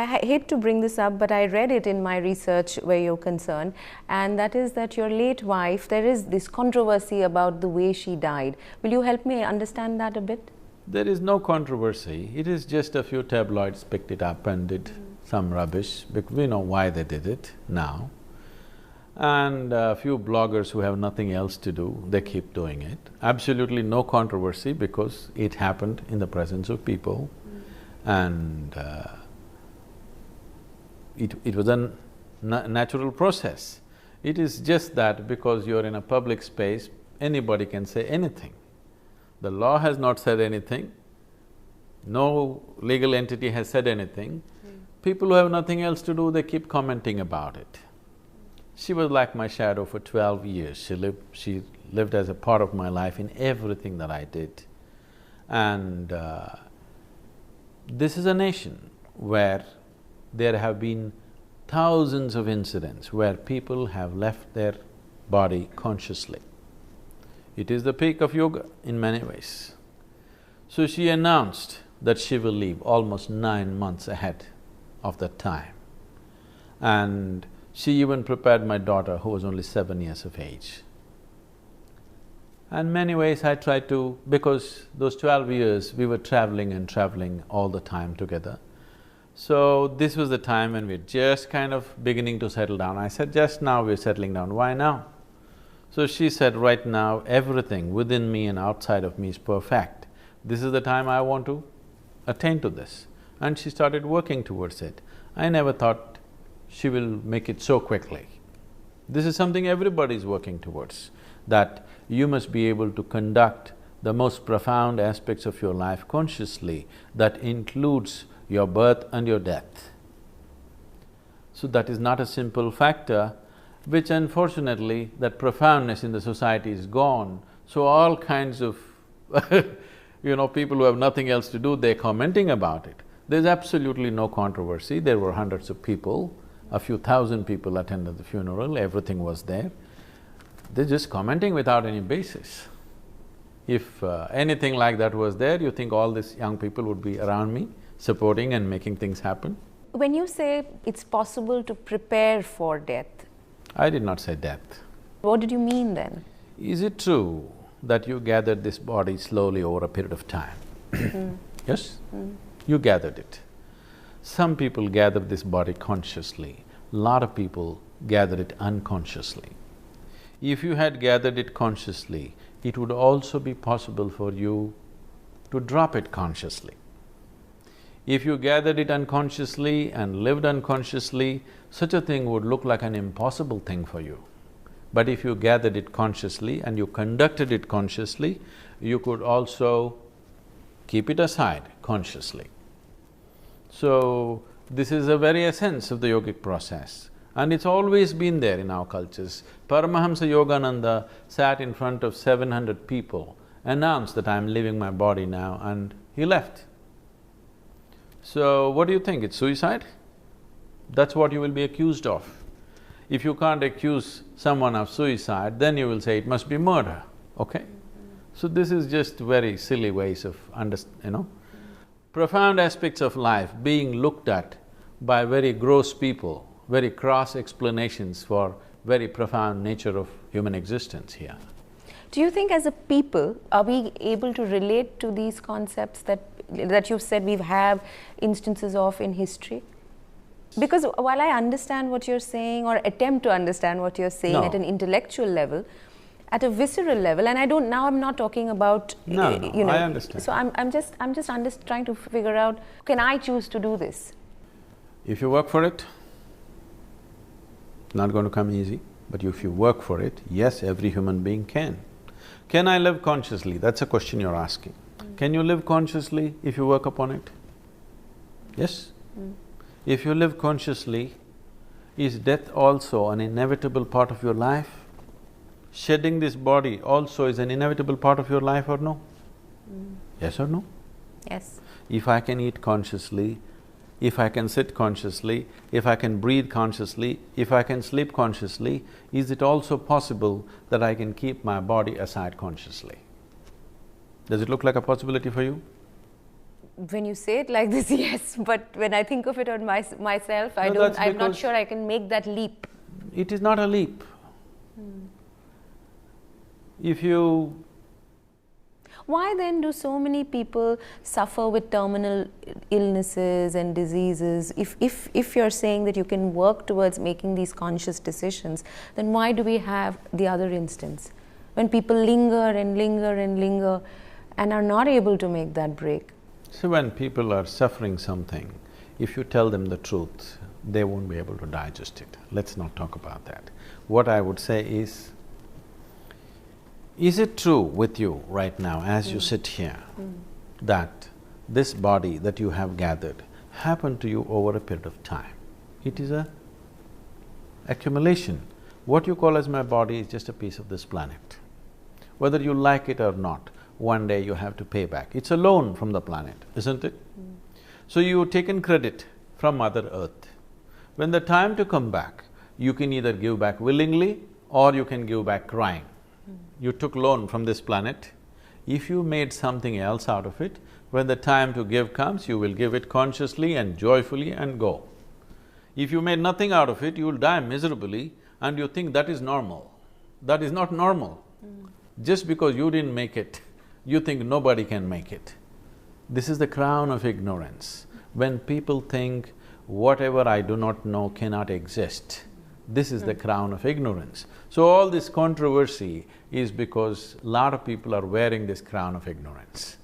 hate to bring this up, but I read it in my research where you're concerned, and that is that your late wife, there is this controversy about the way she died. Will you help me understand that a bit? There is no controversy, it is just a few tabloids picked it up and did some rubbish, because we know why they did it now. And a few bloggers who have nothing else to do, they keep doing it. Absolutely no controversy because it happened in the presence of people and it was a natural process. It is just that because you're in a public space, anybody can say anything. The law has not said anything, no legal entity has said anything. People who have nothing else to do, they keep commenting about it. She was like my shadow for 12 years. She lived as a part of my life in everything that I did. And this is a nation where there have been thousands of incidents where people have left their body consciously. It is the peak of yoga in many ways. So she announced that she will leave almost 9 months ahead of that time. And she even prepared my daughter, who was only 7 years of age. And many ways I tried to… because those 12 years we were traveling and traveling all the time together. So this was the time when we're just kind of beginning to settle down. I said, just now we're settling down, why now? So she said, right now everything within me and outside of me is perfect. This is the time I want to attain to this. And she started working towards it. I never thought she will make it so quickly. This is something everybody's working towards, that you must be able to conduct the most profound aspects of your life consciously, that includes your birth and your death. So that is not a simple factor, which unfortunately that profoundness in the society is gone, so all kinds of people who have nothing else to do, they're commenting about it. There's absolutely no controversy, there were hundreds of people, a few thousand people attended the funeral, everything was there. They're just commenting without any basis. If anything like that was there, you think all these young people would be around me, supporting and making things happen? When you say it's possible to prepare for death… I did not say death. What did you mean then? Is it true that you gathered this body slowly over a period of time? Yes? You gathered it. Some people gather this body consciously, lot of people gather it unconsciously. If you had gathered it consciously, it would also be possible for you to drop it consciously. If you gathered it unconsciously and lived unconsciously, such a thing would look like an impossible thing for you. But if you gathered it consciously and you conducted it consciously, you could also keep it aside consciously. So, this is the very essence of the yogic process, and it's always been there in our cultures. Paramahamsa Yogananda sat in front of 700 people, announced that I'm leaving my body now, and he left. So, what do you think, it's suicide? That's what you will be accused of. If you can't accuse someone of suicide, then you will say it must be murder, okay? So this is just very silly ways of profound aspects of life being looked at by very gross people, very cross explanations for very profound nature of human existence here. Do you think as a people, are we able to relate to these concepts that you've said we have instances of in history? Because while I understand what you're saying or attempt to understand what you're saying at an intellectual level, at a visceral level, and I'm not talking about… No, I understand. So I'm just trying to figure out, can I choose to do this? If you work for it, not going to come easy, but if you work for it, yes, every human being can. Can I live consciously? That's a question you're asking. Can you live consciously if you work upon it? Yes? If you live consciously, is death also an inevitable part of your life? Shedding this body also is an inevitable part of your life or no? Yes or no? Yes. If I can eat consciously, if I can sit consciously, if I can breathe consciously, if I can sleep consciously, is it also possible that I can keep my body aside consciously? Does it look like a possibility for you? When you say it like this, yes, but when I think of it on myself, No, I'm not sure I can make that leap. It is not a leap. If you… Why then do so many people suffer with terminal illnesses and diseases? If you're saying that you can work towards making these conscious decisions, then why do we have the other instance? When people linger and linger and linger and are not able to make that break. So when people are suffering something, if you tell them the truth, they won't be able to digest it. Let's not talk about that. What I would say is it true with you right now as you sit here that this body that you have gathered happened to you over a period of time? It is a accumulation. What you call as my body is just a piece of this planet. Whether you like it or not, one day you have to pay back. It's a loan from the planet, isn't it? So you've taken credit from Mother Earth. When the time to come back, you can either give back willingly or you can give back crying. You took loan from this planet. If you made something else out of it, when the time to give comes, you will give it consciously and joyfully and go. If you made nothing out of it, you will die miserably and you think that is normal. That is not normal. Just because you didn't make it, you think nobody can make it. This is the crown of ignorance. When people think, whatever I do not know cannot exist, this is the crown of ignorance. So all this controversy is because lot of people are wearing this crown of ignorance.